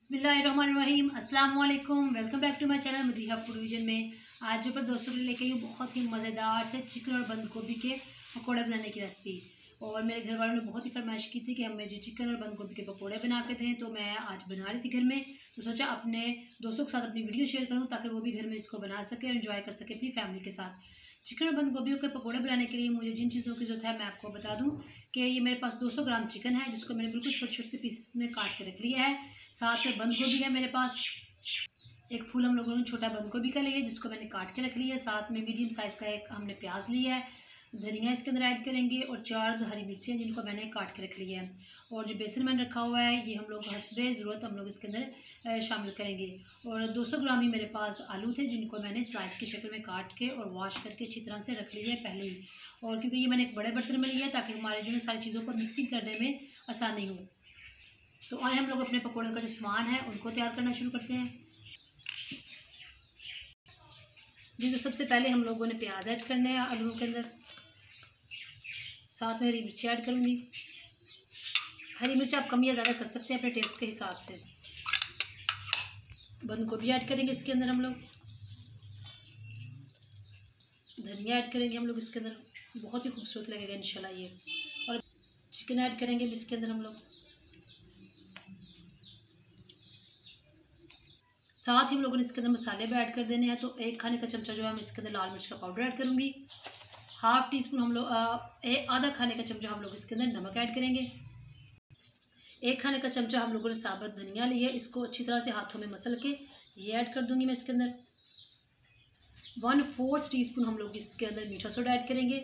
बिस्मिल्लाहिर्रहमानिर्रहीम, अस्सलाम वालेकुम। Welcome back to my channel Madiha food vision में। आज जो पर दोस्तों के लिए लेके आई हूँ बहुत ही मज़ेदार से चिकन और बंद गोभी के पकौड़े बनाने की रेसिपी। और मेरे घर वालों ने बहुत ही फरमाइश की थी कि हमें जो चिकन और बंद गोभी के पकौड़े बना के दें, तो मैं आज बना रही थी घर में। तो सोचा अपने दोस्तों के साथ अपनी वीडियो शेयर करूँ ताकि वो भी घर में इसको बना सके और एंजॉय कर सके अपनी फैमिली के साथ। चिकन और बंद गोभियों के पकौड़े बनाने के लिए मुझे जिन चीज़ों की ज़रूरत है मैं आपको बता दूं कि ये मेरे पास 200 ग्राम चिकन है, जिसको मैंने बिल्कुल छोटे छोटे से पीस में काट के रख लिया है। साथ में बंद गोभी है मेरे पास, एक फूल हम लोगों ने छोटा बंद गोभी का लिया है जिसको मैंने काट के रख लिया है। साथ में मीडियम साइज़ का एक हमने प्याज लिया है, धनिया इसके अंदर ऐड करेंगे और 4 हरी मिर्चियाँ जिनको मैंने काट के रख लिया है। और जो बेसन मैंने रखा हुआ है ये हम लोग हस्बे ज़रूरत हम लोग इसके अंदर शामिल करेंगे। और 200 ग्राम ही मेरे पास आलू थे जिनको मैंने स्लाइस की शक्ल में काट के और वॉश करके अच्छी तरह से रख लिया है पहले ही। और क्योंकि ये मैंने एक बड़े बर्तन में लिया है ताकि हमारे जो है सारी चीज़ों को मिक्सिंग करने में आसानी हो। तो आज हम लोग अपने पकौड़े का जो सामान है उनको तैयार करना शुरू करते हैं। जी, तो सबसे पहले हम लोगों ने प्याज ऐड करने हैं आलू के अंदर, साथ में हरी मिर्ची ऐड करूँगी। हरी मिर्च आप कम या ज़्यादा कर सकते हैं अपने टेस्ट के हिसाब से। बंद गोभी ऐड करेंगे इसके अंदर हम लोग, धनिया ऐड करेंगे हम लोग इसके अंदर, बहुत ही खूबसूरत लगेगा इंशाल्लाह ये। और चिकन ऐड करेंगे इसके अंदर हम लोग, साथ ही हम लोगों ने इसके अंदर मसाले भी ऐड कर देने हैं। तो 1 खाने का चमचा जो है मैं इसके अंदर लाल मिर्च का पाउडर ऐड करूँगी। हाफ़ टी स्पून हम लोग आधा खाने का चमचा हम लोग इसके अंदर नमक ऐड करेंगे। 1 खाने का चमचा हम लोगों ने साबुत धनिया ली है, इसको अच्छी तरह से हाथों में मसल के ये ऐड कर दूंगी मैं इसके अंदर। 1/4 टीस्पून हम लोग इसके अंदर मीठा सोडा ऐड करेंगे।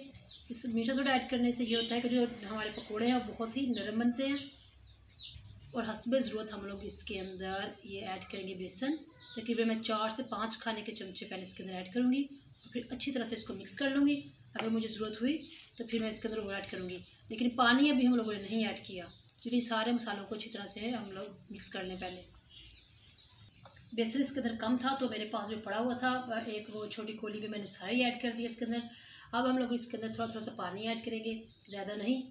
इस मीठा सोडा ऐड करने से ये होता है कि जो हमारे पकोड़े हैं वो बहुत ही नरम बनते हैं। और हस्बे ज़रूरत हम लोग इसके अंदर ये ऐड करेंगे बेसन। तकरीबन मैं 4 से 5 खाने के चमचे पहले इसके अंदर ऐड करूँगी और फिर अच्छी तरह से इसको मिक्स कर लूँगी। अगर मुझे ज़रूरत हुई तो फिर मैं इसके अंदर वो ऐड करूँगी, लेकिन पानी अभी हम लोगों ने नहीं ऐड किया क्योंकि सारे मसालों को अच्छी तरह से हम लोग मिक्स कर लें पहले। बेसन इसके अंदर कम था तो मेरे पास जो पड़ा हुआ था एक वो छोटी कोली भी मैंने सारी ऐड कर दिया इसके अंदर। अब हम लोग इसके अंदर थोड़ा थोड़ा सा पानी ऐड करेंगे, ज़्यादा नहीं,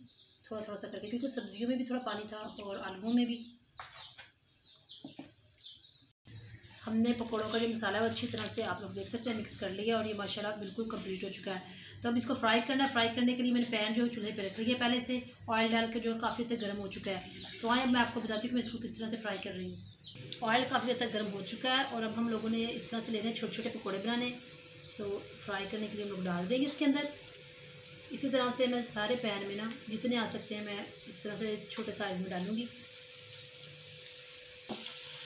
थोड़ा थोड़ा सा करके, क्योंकि सब्जियों में भी थोड़ा पानी था और आलूओं में भी। हमने पकौड़ों का जो मसाला है वो अच्छी तरह से आप लोग देख सकते हैं मिक्स कर लिया और ये माशाल्लाह बिल्कुल कंप्लीट हो चुका है। तो अब इसको फ्राई करना है। फ्राई करने के लिए मैंने पैन जो है चूल्हे पे रख लिया पहले से, ऑयल डाल के जो है काफ़ी तक गर्म हो चुका है। तो आए अब मैं आपको बताती हूँ कि मैं इसको किस तरह से फ्राई कर रही हूँ। ऑयल काफ़ी हद तक गर्म हो चुका है और अब हम लोगों ने इस तरह से लेने हैं छोटे छोटे पकौड़े बनाने। तो फ्राई करने के लिए हम लोग डाल देंगे इसके अंदर। इसी तरह से मैं सारे पैन में ना जितने आ सकते हैं मैं इस तरह से छोटे साइज़ में डालूँगी।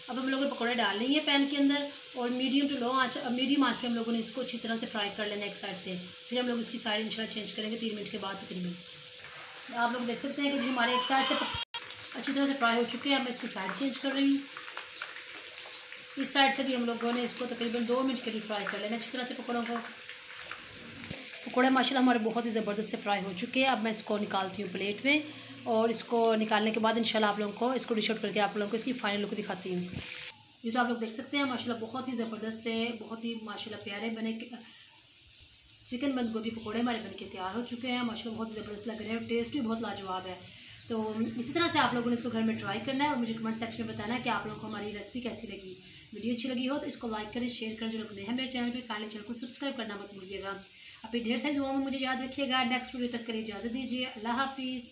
अब हम लोग पकौड़े डाल लेंगे पैन के अंदर और मीडियम टू लो आँच, मीडियम आँच पे हम लोगों ने इसको अच्छी तरह से फ्राई कर लेना एक साइड से। फिर हम लोग इसकी साइड इंशाल्लाह चेंज करेंगे 3 मिनट के बाद तकरीबन। आप लोग देख सकते हैं कि जो हमारे एक साइड से अच्छी तरह से फ्राई हो चुके हैं। अब मैं इसकी साइड चेंज कर रही हूँ। इस साइड से भी हम लोगों ने इसको तकरीबन 2 मिनट के लिए फ्राई कर लेना अच्छी तरह से पकौड़ों को। पकौड़े माशाल्लाह हमारे बहुत ही ज़बरदस्त से फ्राई हो चुके हैं। अब मैं इसको निकालती हूँ प्लेट में और इसको निकालने के बाद इंशाल्लाह आप लोगों को इसको डिश आउट करके आप लोगों को इसकी फाइनल लुक दिखाती हूँ। ये तो आप लोग देख सकते हैं माशाल्लाह बहुत ही ज़बरदस्त से, बहुत ही माशाल्लाह प्यारे बने चिकन बंद गोभी पकौड़े हमारे बन के तैयार हो चुके हैं। माशाल्लाह बहुत ज़बरदस्त लग रहे हैं और टेस्ट भी बहुत लाजवाब है। तो इसी तरह से आप लोगों ने इसको घर में ट्राई करना है और मुझे कमेंट सेक्शन में बताना है कि आप लोगों को हमारी रेसिपी कैसी लगी। वीडियो अच्छी लगी हो तो इसको लाइक करें, शेयर करें। जो लोग नए हैं मेरे चैनल पर काइंडली चैनल को सब्सक्राइब करना मत भूलिएगा। अपनी ढेर सारी दुआओं में मुझे याद रखिएगा। नेक्स्ट वीडियो तक के लिए इजाज़त दीजिए। अल्लाह हाफिज़।